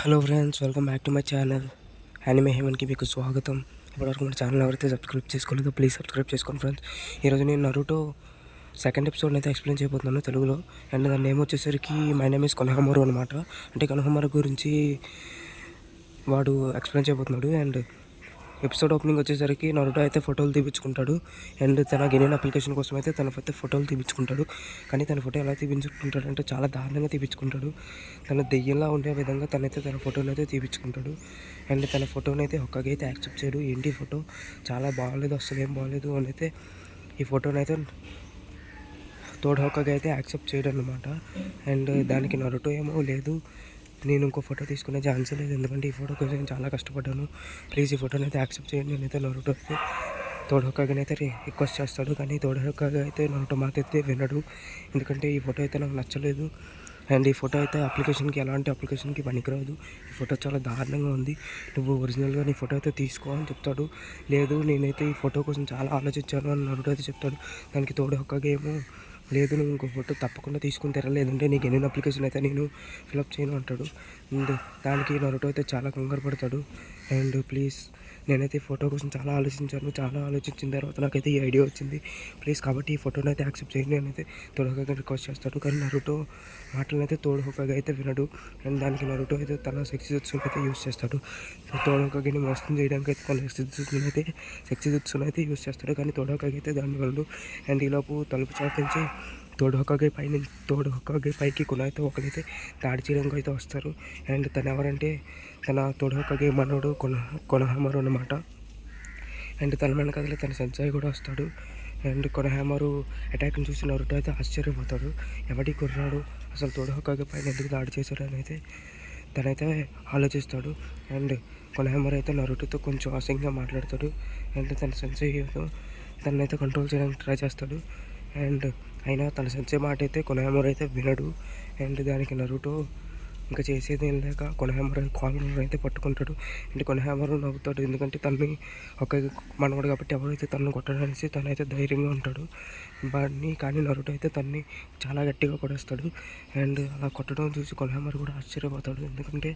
Hello friends, welcome back to my channel anime హేమన్కి మీకు స్వాగతం. ఇప్పటివరకు మన ఛానల్ ఎవరైతే సబ్స్క్రైబ్ చేసుకోలేదో ప్లీజ్ సబ్స్క్రైబ్ చేసుకోండి ఫ్రెండ్స్. ఈరోజు నేను నరుటో సెకండ్ ఎపిసోడ్ని అయితే ఎక్స్ప్లెయిన్ చేయబోతున్నాను తెలుగులో. అండ్ దాని నేమ్ వచ్చేసరికి మై నేమ్ ఈస్ కొనహమరు అనమాట. అంటే కొనహమరు గురించి వాడు ఎక్స్ప్లెయిన్ చేయబోతున్నాడు. అండ్ ఎపిసోడ్ ఓపెనింగ్ వచ్చేసరికి నరుటో అయితే ఫోటోలు తీపించుకుంటాడు. అండ్ తన గెనిన్ అప్లికేషన్ కోసం అయితే అయితే ఫోటోలు తీపించుకుంటాడు. కానీ తన ఫోటో ఎలా తీపించుకుంటాడు అంటే చాలా దారుణంగా తీపించుకుంటాడు. తన దెయ్యంలా ఉండే విధంగా తన ఫోటోని అయితే తీపించుకుంటాడు. అండ్ తన ఫోటోని అయితే ఒక్కగైతే యాక్సెప్ట్ చేయడు. ఏంటి ఫోటో చాలా బాగాలేదు, అసలు ఏం బాగాలేదు అని అయితే ఈ ఫోటోని అయితే తోడొక్కగా అయితే యాక్సెప్ట్ చేయడం అనమాట. అండ్ దానికి నరుటో ఏమో లేదు, నేను ఇంకో ఫోటో తీసుకునే ఛాన్స్ లేదు, ఎందుకంటే ఈ ఫోటో కోసం నేను చాలా కష్టపడ్డాను, ప్లీజ్ ఈ ఫోటోని అయితే యాక్సెప్ట్ చేయండి నేనైతే నరుటో అయితే తోడొక్కగానైతే రిక్వెస్ట్ చేస్తాడు. కానీ తోడొక్కగా అయితే నరుటో మాట అయితే వినడు, ఎందుకంటే ఈ ఫోటో అయితే నాకు నచ్చలేదు. అండ్ ఈ ఫోటో అయితే ఎలాంటి అప్లికేషన్కి పనికిరాదు, ఈ ఫోటో చాలా దారుణంగా ఉంది, నువ్వు ఒరిజినల్గా నీ ఫోటో అయితే తీసుకో అని చెప్తాడు. లేదు, నేనైతే ఈ ఫోటో కోసం చాలా ఆలోచించాను అని నరుటో అయితే చెప్తాడు. దానికి తోడొక్కగా ఏమో లేదు, నువ్వు ఇంకో ఫోటో తప్పకుండా తీసుకుని లేదంటే నీకు ఎన్ని అప్లికేషన్ అయితే నేను ఫిలప్ చేయను అంటాడు. అండ్ దానికి నరుటో అయితే చాలా కంగారు పడతాడు. అండ్ ప్లీజ్, నేనైతే ఈ ఫోటో కోసం చాలా ఆలోచించిన తర్వాత నాకైతే ఈ ఐడియా వచ్చింది, ప్లీజ్ కాబట్టి ఈ ఫోటోని అయితే యాక్సెప్ట్ చేయండి అని అయితే తోడొక్కగా రిక్వెస్ట్ చేస్తాడు. కానీ నరుటో మాటలను అయితే తోడొక్కగా అయితే వినడు. అండ్ దానికి నరుటో అయితే తన సెక్సీ జుట్సుని అయితే యూస్ చేస్తాడు. తోడొక్కగాని మోసం చేయడానికి అయితే తన సెక్సీ జుట్సుని అయితే యూస్ చేస్తాడు. కానీ తోడొక్కగా అయితే దాన్ని వినడు. అండ్ ఈలోపు తలుపు చాపించి తోడొక్కగా పైకి కొనైతే ఒకరైతే దాడి చేయడానికి అయితే వస్తారు. అండ్ తను ఎవరంటే తన తోడొక్కగా మనోడు కొనహమరు అనమాట. అండ్ తన వెనకాల తన సెన్సాయ్ కూడా వస్తాడు. అండ్ కొనహమరు అటాక్ని చూసి నరుటో అయితే ఆశ్చర్యపోతాడు, ఎవడి కుర్రాడు అసలు తోడొక్కగా పైన ఎందుకు దాడి చేశాడు అని అయితే తనైతే ఆలోచిస్తాడు. అండ్ కొనహమరు అయితే నరుటోతో కొంచెం అసహ్యంగా మాట్లాడతాడు. అండ్ తన సెన్సాయ్తో తనైతే కంట్రోల్ చేయడానికి ట్రై చేస్తాడు. అండ్ అయినా తన సెన్సే మాట అయితే కొనహమరు అయితే వినడు. అండ్ దానికి నరుటో ఇంకా చేసేది ఏం లేక కొనహమరు కాలర్ అయితే పట్టుకుంటాడు. అండ్ కొనహమరు నవ్వుతాడు, ఎందుకంటే తనని ఒక మనవాడు కాబట్టి ఎవరైతే తనను కొట్టడానికి తనైతే ధైర్యంగా ఉంటాడు. కానీ నరుటో అయితే తనని చాలా గట్టిగా కొడేస్తాడు. అండ్ అలా కొట్టడం చూసి కొనహమరు కూడా ఆశ్చర్యపోతాడు, ఎందుకంటే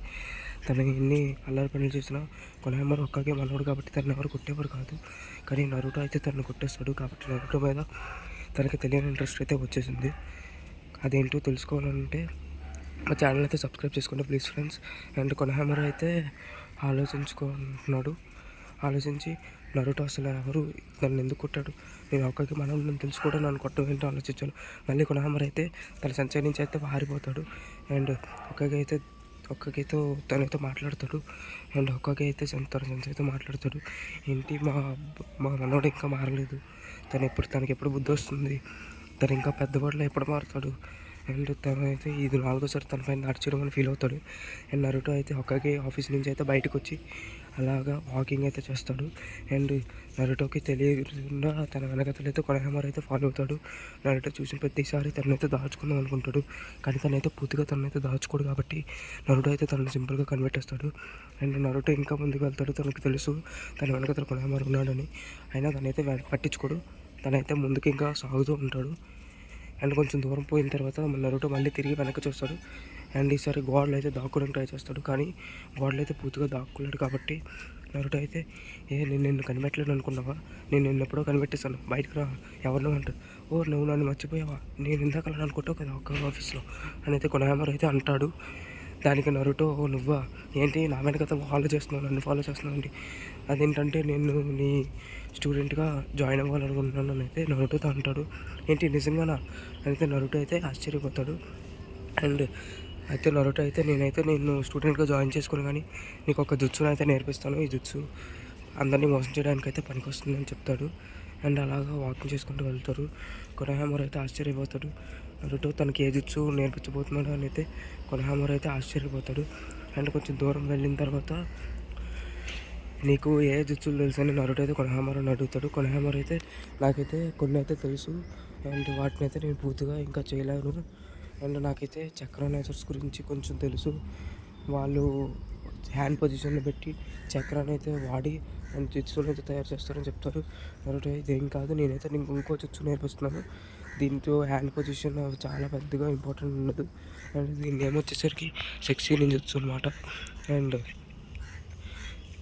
తను ఎన్ని అల్లరి పనులు చేసినా కొనహమరు ఒక్కగే మనవాడు కాబట్టి తను ఎవరు కొట్టేవారు కాదు. కానీ నరుటో అయితే తనను కొట్టేస్తాడు. కాబట్టి నరుటో మీద తనకి తెలియని ఇంట్రెస్ట్ అయితే వచ్చేసింది. అదేంటో తెలుసుకోవాలంటే మా ఛానల్ అయితే సబ్స్క్రైబ్ చేసుకోండి ప్లీజ్ ఫ్రెండ్స్. అండ్ కొనహమరు అయితే ఆలోచించి నరుటో అసలు ఎవరు నన్ను ఎందుకు కొట్టాడు, నేను ఒక్కకి మనం నన్ను తెలుసుకోవడం నన్ను కొట్టడం ఏంటో ఆలోచించాను. మళ్ళీ కొనహమరు అయితే తన సంచయం నుంచి అయితే పారిపోతాడు. అండ్ ఒక్కగైతే తనైతే మాట్లాడతాడు. అండ్ ఒక్కగైతే తన సంచయితో మాట్లాడతాడు, ఏంటి మా మనోడు ఇంకా మారలేదు, తనకి ఎప్పుడు బుద్ధి వస్తుంది, తను ఇంకా పెద్దవాడిలో ఎప్పుడు మారుతాడు. అండ్ తనైతే ఇది 4వ సారి తన పైన దాడి చేయడం అని ఫీల్ అవుతాడు. అండ్ నరుటో అయితే ఒక్కగే ఆఫీస్ నుంచి అయితే బయటకు వచ్చి అలాగా వాకింగ్ అయితే చేస్తాడు. అండ్ నరుటోకి తెలియకుండా తన వెనకతలైతే కొనహమరు అయితే ఫాలో అవుతాడు. నరుటో చూసిన ప్రతిసారి తనైతే దాచుకుందాం అనుకుంటాడు, కానీ తనైతే పూర్తిగా తనైతే దాచుకోడు. కాబట్టి నరుటో అయితే తనని సింపుల్గా కనిపెట్టేస్తాడు. అండ్ నరుటో ఇంకా ముందుకు వెళ్తాడు, తనకు తెలుసు తన వెనకతల కొనహమరు ఉన్నాడని. అయినా తనైతే పట్టించుకోడు, తనైతే ముందుకు ఇంకా సాగుతూ ఉంటాడు. అండ్ కొంచెం దూరం పోయిన తర్వాత నరుటో మళ్ళీ తిరిగి వెనక్కి చూస్తాడు. అండ్ ఈసారి గోడలు అయితే దాక్కోవడానికి ట్రై చేస్తాడు, కానీ గోడలు అయితే పూర్తిగా దాక్కోలేడు. కాబట్టి నరుటో అయితే నేను నిన్ను కనిపెట్టలేను అనుకున్నావా, నేను నిన్నెప్పుడో కనిపెట్టేశాను, బయటకు రా, ఎవరినో అంటాడు. ఓ నువ్వు నన్ను మర్చిపోయావా, నేను ఇందాక అలా అనుకుంటావు కదా ఒక్క ఆఫీస్లో అని అయితే కొనహమరు అయితే అంటాడు. దానికి నరుటో నువ్వా ఏంటి నా వెనక నన్ను ఫాలో చేస్తున్నావు అండి, అదేంటంటే నేను నీ స్టూడెంట్గా జాయిన్ అవ్వాలనుకుంటున్నాను అని అయితే నరుటోతో అంటాడు. ఏంటి నిజంగానా అయితే నరుటో అయితే ఆశ్చర్యపోతాడు. అండ్ అయితే నరుటో అయితే నేను స్టూడెంట్గా జాయిన్ చేసుకుని కానీ నీకు ఒక జుట్సును అయితే నేర్పిస్తాను, ఈ జుట్సు అందరినీ మోసం చేయడానికి అయితే పనికొస్తుందని చెప్తాడు. అండ్ అలాగా వాకింగ్ చేసుకుంటూ వెళ్తారు. కొనహమరు అయితే ఆశ్చర్యపోతాడు, నరుటో తనకి ఏ జుట్సు నేర్పించబోతున్నాడు అని అయితే కొనహమరు అయితే ఆశ్చర్యపోతాడు. అండ్ కొంచెం దూరం వెళ్ళిన తర్వాత నీకు ఏ జుట్సులు తెలుసు అని నరుటో అయితే కొనహమరుని అడుగుతాడు. కొనహమరు అయితే నాకైతే కొన్ని అయితే తెలుసు, అండ్ వాటిని అయితే నేను పూర్తిగా ఇంకా చేయలేను. అండ్ నాకైతే చక్రానైజర్స్ గురించి కొంచెం తెలుసు, వాళ్ళు హ్యాండ్ పొజిషన్లో పెట్టి చక్రాన్ని అయితే వాడి అండ్ జుట్సులు అయితే తయారు చేస్తారని చెప్తారు. నరుటో ఇదేం కాదు, నేనైతే నీకు ఇంకో జుట్సు నేర్పిస్తున్నాను, దీంతో హ్యాండ్ పొజిషన్ చాలా పెద్దగా ఇంపార్టెంట్ ఉండదు. అండ్ దీని నేమ్ వచ్చేసరికి సెక్సీ నింజుట్సు అనమాట. అండ్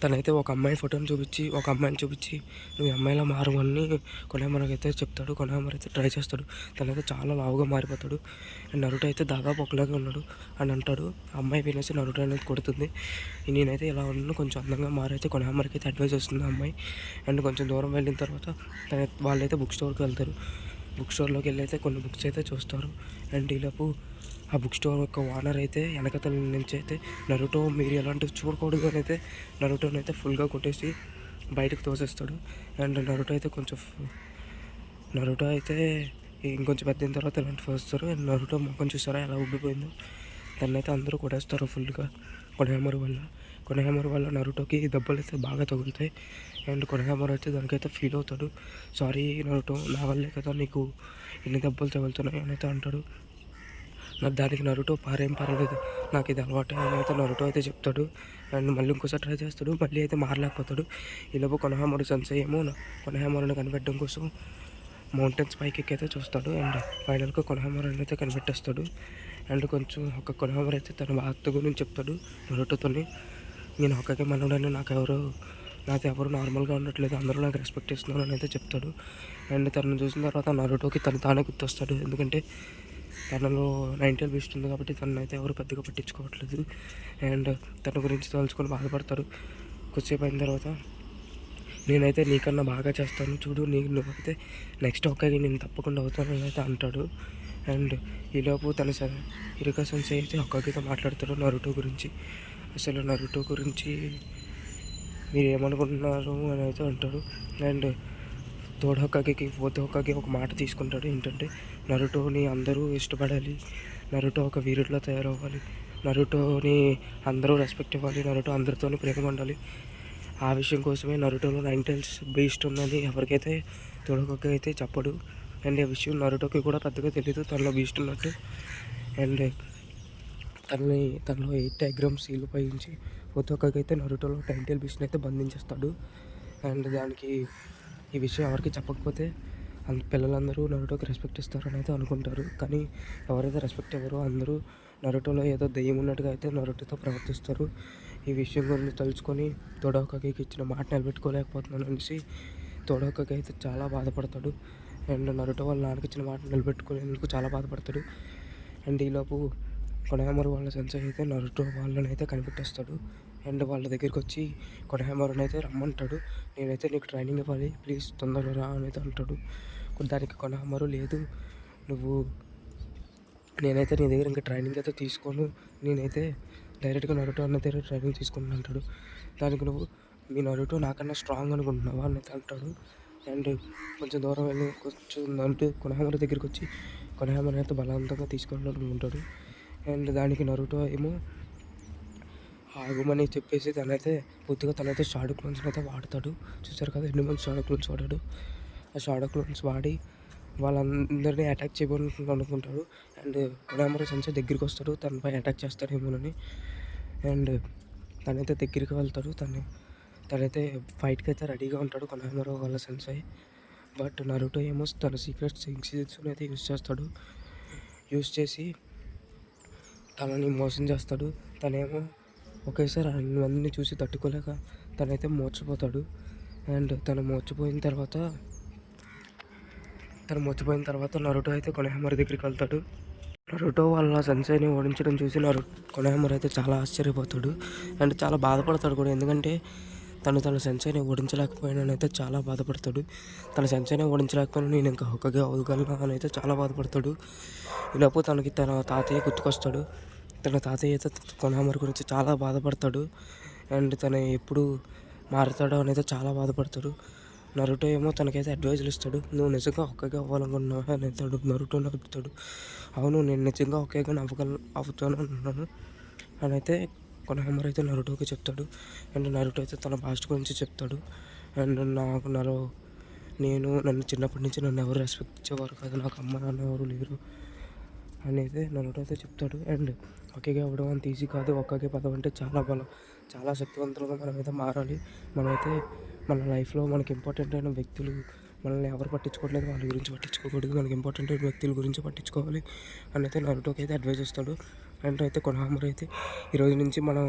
తనైతే ఒక అమ్మాయి ఫోటోని చూపించి, ఒక అమ్మాయిని చూపించి నువ్వు ఈ అమ్మాయిలా మారు అని కొనహామరకైతే చెప్తాడు. కొనహామర అయితే ట్రై చేస్తాడు. తనైతే చాలా లావుగా మారిపోతాడు. అండ్ నరుటో అయితే దాదాపు ఒకలాగే ఉన్నాడు అని అంటాడు. ఆ అమ్మాయి వినేసి నరుటో అనేది కొడుతుంది. నేనైతే ఇలా ఉన్నాను, కొంచెం అందంగా మారైతే కొనహామరకి అయితే అడ్వైస్ వస్తుంది ఆ అమ్మాయి. అండ్ కొంచెం దూరం వెళ్ళిన తర్వాత వాళ్ళైతే బుక్ స్టోర్కి వెళ్తారు. బుక్ స్టోర్లోకి వెళ్ళి అయితే కొన్ని బుక్స్ అయితే చూస్తారు. అండ్ ఈలోపు ఆ బుక్ స్టోర్ యొక్క ఓనర్ అయితే వెనకతల నుంచి అయితే నరుటో మీరు ఎలాంటివి చూడకూడదు అని అయితే నరుటోని అయితే ఫుల్గా కొట్టేసి బయటకు తోసేస్తాడు. అండ్ నరుటో అయితే ఇంకొంచెం పెద్ద అయిన తర్వాత ఇలాంటివి వస్తారు. అండ్ నరుటో ముఖం చూసారా ఎలా ఉబ్బిపోయిందో. దాన్నైతే అందరూ కొట్టేస్తారు ఫుల్గా కొనహామరు వల్ల నరుటోకి దెబ్బలు అయితే బాగా తగులుతాయి. అండ్ కొనహామరు అయితే దానికైతే ఫీల్ అవుతాడు. సారీ నరుటో, నా వల్లే కదా నీకు ఎన్ని దెబ్బలు తగులుతున్నాయి అని అయితే అంటాడు. దానికి నరుటో పారేం పర్లేదు, నాకు ఇది అలవాటు అని అయితే నరుటో అయితే చెప్తాడు. అండ్ మళ్ళీ ఇంకోసారి ట్రై చేస్తాడు. మళ్ళీ అయితే మారలేకపోతాడు. ఈలోపు కొనహామరు సెన్సై ఏమో కొనహామరుని కనిపెట్టడం కోసం మౌంటైన్స్ పైకి అయితే చూస్తాడు. అండ్ ఫైనల్గా కొనహామరుని అయితే కనిపెట్టేస్తాడు. అండ్ కొంచెం ఒక కొనహామరు అయితే తన భర్త గురించి చెప్తాడు నరుటోతోని. నేను ఒక్కకే మనోడని నాతో ఎవరు నార్మల్గా ఉండట్లేదు, అందరూ నాకు రెస్పెక్ట్ ఇస్తున్నారు అని అయితే చెప్తాడు. అండ్ తనను చూసిన తర్వాత నరుటోకి తానే గుర్తొస్తాడు. ఎందుకంటే తనలో 90 బీస్ట్ ఉంది కాబట్టి తనైతే ఎవరు పెద్దగా పట్టించుకోవట్లేదు. అండ్ తన గురించి తలుచుకొని బాధపడతారు. కొద్దిసేపు అయిన తర్వాత నేనైతే నీకన్నా బాగా చేస్తాను చూడు, నువ్వైతే నెక్స్ట్ ఒక్కకి నేను తప్పకుండా అవుతానని అయితే అంటాడు. అండ్ ఈలోపు తన ఇరుకా సెన్సై అయితే ఒక్కకితో మాట్లాడతాడు నరుటో గురించి. అసలు నరుటో గురించి మీరు ఏమనుకుంటున్నారు అని అయితే అంటాడు. అండ్ థర్డ్ హోకాగేకి ఫోర్త్ హోకాగే ఒక మాట తీసుకుంటాడు. ఏంటంటే నరుటోని అందరూ ఇష్టపడాలి, నరుటో ఒక వీరుడిలా తయారవ్వాలి, నరుటోని అందరూ రెస్పెక్ట్ ఇవ్వాలి, నరుటో అందరితోని ప్రేమగా ఉండాలి. ఆ విషయం కోసమే నరుటోలో 90 బీస్ట్ ఉందని ఎవరికైతే థర్డ్ హోకాగే అయితే చెప్పడు. అండ్ ఈ విషయం నరుటోకి కూడా పెద్దగా తెలియదు తనలో బీస్ట్ ఉన్నట్టు. అండ్ తనలో 8 టైగ్రామ్ సీల్ ఉపయోగించి ఫోర్త్ హోకాగే అయితే నరుటోలో 90 బీస్ట్ని అయితే బంధించేస్తాడు. అండ్ దానికి ఈ విషయం ఎవరికి చెప్పకపోతే పిల్లలందరూ నరుటోకి రెస్పెక్ట్ ఇస్తారని అయితే అనుకుంటారు. కానీ ఎవరైతే రెస్పెక్ట్ ఇవ్వరో అందరూ నరుటోలో ఏదో దెయ్యం ఉన్నట్టుగా అయితే నరుటోతో ప్రవర్తిస్తారు. ఈ విషయం గురించి తలుచుకొని థర్డ్ హోకాగేకి ఇచ్చిన మాట నిలబెట్టుకోలేకపోతున్నాను అనేసి థర్డ్ హోకాగే అయితే చాలా బాధపడతాడు. అండ్ నరుటో వాళ్ళ నాన్నకి ఇచ్చిన మాట నిలబెట్టుకునేందుకు చాలా బాధపడతాడు. అండ్ ఈలోపు కొనహామరు వాళ్ళ సెన్సై అయితే నరుటో వాళ్ళని అయితే కనిపెట్టేస్తాడు. అండ్ వాళ్ళ దగ్గరికి వచ్చి కొనహామరుని అయితే రమ్మంటాడు. నేనైతే నీకు ట్రైనింగ్ ఇవ్వాలి, ప్లీజ్ తొందరగా రా అని అయితే అంటాడు. దానికి కొనహామరు లేదు, నేనైతే నీ దగ్గర ఇంకా ట్రైనింగ్ అయితే తీసుకోను, నేనైతే డైరెక్ట్గా నరుటో అన్న దగ్గర ట్రైనింగ్ తీసుకుంటాను అంటాడు. దానికి మీ నరుటో నాకన్నా స్ట్రాంగ్ అనుకుంటున్నావా అని అయితే అంటాడు. అండ్ కొంచెం దూరం వెళ్ళి నరుటో కొనహామరు దగ్గరికి వచ్చి కొనహామరు అయితే బలవంతంగా తీసుకుంటాడు. అండ్ దానికి నరుటో ఏమో ఆగమని చెప్పేసి తనైతే షాడో క్లోన్స్ని అయితే వాడతాడు. చూసారు కదా ఎన్ని మంది షాడో క్లోన్స్ వాడాడు. ఆ షాడో క్లోన్స్ వాడి వాళ్ళందరినీ అటాక్ చేయబోని అనుకుంటాడు. అండ్ కొనహామరు సెన్సై దగ్గరికి వస్తాడు, తనపై అటాక్ చేస్తాడేమోనని. అండ్ తనైతే దగ్గరికి వెళ్తాడు. తనైతే ఫైట్కి అయితే రెడీగా ఉంటాడు కొనహామరు వాళ్ళ సెన్సై. బట్ నరుటో ఏమో తన సీక్రెట్ సెన్సిటివ్స్ని అయితే యూస్ చేసి తనని మోసం చేస్తాడు. తనేమో ఒకేసారి 2 మందిని చూసి తట్టుకోలేక తనైతే మూర్ఛపోతాడు. అండ్ తను మూర్ఛపోయిన తర్వాత నరుటో అయితే కొనహామరు దగ్గరికి వెళ్తాడు. నరుటో వాళ్ళ సెన్సైని ఓడించడం చూసి కొనహామరు అయితే చాలా ఆశ్చర్యపోతాడు. అండ్ చాలా బాధపడతాడు కూడా. ఎందుకంటే తన సెన్సైని ఓడించలేకపోయానని చాలా బాధపడతాడు. తన సెన్సైని ఓడించలేకపోయినా నేను ఇంకా హోకాగే అవ్వగలను అని అయితే చాలా బాధపడతాడు. ఈలోపు తన తాతయ్య గుర్తుకొస్తాడు. తన తాతయ్య అయితే కొనహామరు గురించి చాలా బాధపడతాడు. అండ్ తను ఎప్పుడు మారుతాడో అనేది చాలా బాధపడతాడు. నరుటో ఏమో తనకైతే అడ్వైజులు ఇస్తాడు. నువ్వు నిజంగా హోకాగే అవ్వాలనుకుంటున్నావా అని అవుతాడు. నరుటో నవ్వుతాడు. అవును, నేను నిజంగా హోకాగే అవుతాను అంటున్నాను అని అయితే కొనహామరు అయితే నరుటోకి చెప్తాడు. అండ్ నరుటో అయితే తన పాస్ట్ గురించి చెప్తాడు. అండ్ నన్ను చిన్నప్పటి నుంచి నన్ను ఎవరు రెస్పెక్ట్ ఇచ్చేవారు కాదు, నాకు అమ్మ నాన్న ఎవరు లేరు అనేది నరుటో అయితే చెప్తాడు. అండ్ హోకాగే అవ్వడం అంత ఈజీ కాదు, హోకాగే పదవి అంటే చాలా బలం, చాలా శక్తివంతులుగా మనమైతే మారాలి. మనమైతే మన లైఫ్లో మనకి ఇంపార్టెంట్ అయిన వ్యక్తులు మనల్ని ఎవరు పట్టించుకోవట్లేదు, వాళ్ళ గురించి పట్టించుకోకూడదు, మనకి ఇంపార్టెంట్ వ్యక్తుల గురించి పట్టించుకోవాలి అని అయితే నరుటోకి అయితే అడ్వైజ్ ఇస్తాడు. అండ్ అయితే కొనహామరు అయితే ఈరోజు నుంచి మనం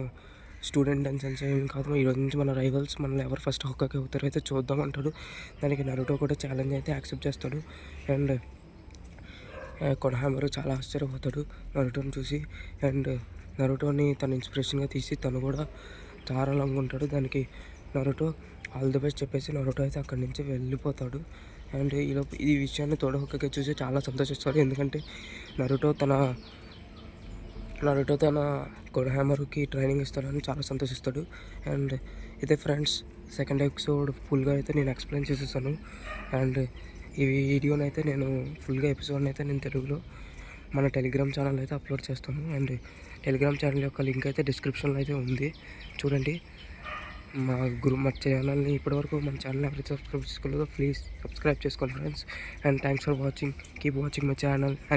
స్టూడెంట్ అండ్ సెన్సై ఏం కాదు, ఈరోజు నుంచి మన రైవల్స్ మనల్ని ఎవరు ఫస్ట్ హొకాగే అవుతారో అయితే చూద్దాం అంటాడు. దానికి నరుటో కూడా ఛాలెంజ్ అయితే యాక్సెప్ట్ చేస్తాడు. అండ్ కొనహామరు చాలా ఆశ్చర్యపోతాడు నరుటోని చూసి. అండ్ నరుటోని తన ఇన్స్పిరేషన్గా తీసి తను కూడా చారాలంగా ఉంటాడు. దానికి నరుటో ఆల్ ది బెస్ట్ చెప్పేసి నరుటో అయితే అక్కడి నుంచి వెళ్ళిపోతాడు. అండ్ ఈ విషయాన్ని తోడ హొకాగే చూసి చాలా సంతోషిస్తాడు. ఎందుకంటే నరుటో తన కొనహామరుకి ట్రైనింగ్ ఇస్తాడని చాలా సంతోషిస్తాడు. అండ్ ఇదే ఫ్రెండ్స్, సెకండ్ ఎపిసోడ్ ఫుల్గా అయితే నేను ఎక్స్ప్లెయిన్ చేసేసాను. అండ్ ఈ వీడియోని అయితే నేను ఫుల్గా ఎపిసోడ్ని అయితే నేను తెలుగులో మన టెలిగ్రామ్ ఛానల్ అయితే అప్లోడ్ చేస్తాను. అండ్ టెలిగ్రామ్ ఛానల్ యొక్క లింక్ అయితే డిస్క్రిప్షన్లో అయితే ఉంది, చూడండి. మా ఛానల్ని ఇప్పటివరకు మన ఛానల్ ఎవరైతే సబ్స్క్రైబ్ చేసుకోలేదో ప్లీజ్ సబ్స్క్రైబ్ చేసుకోండి friends. And thanks for watching, keep watching my channel. And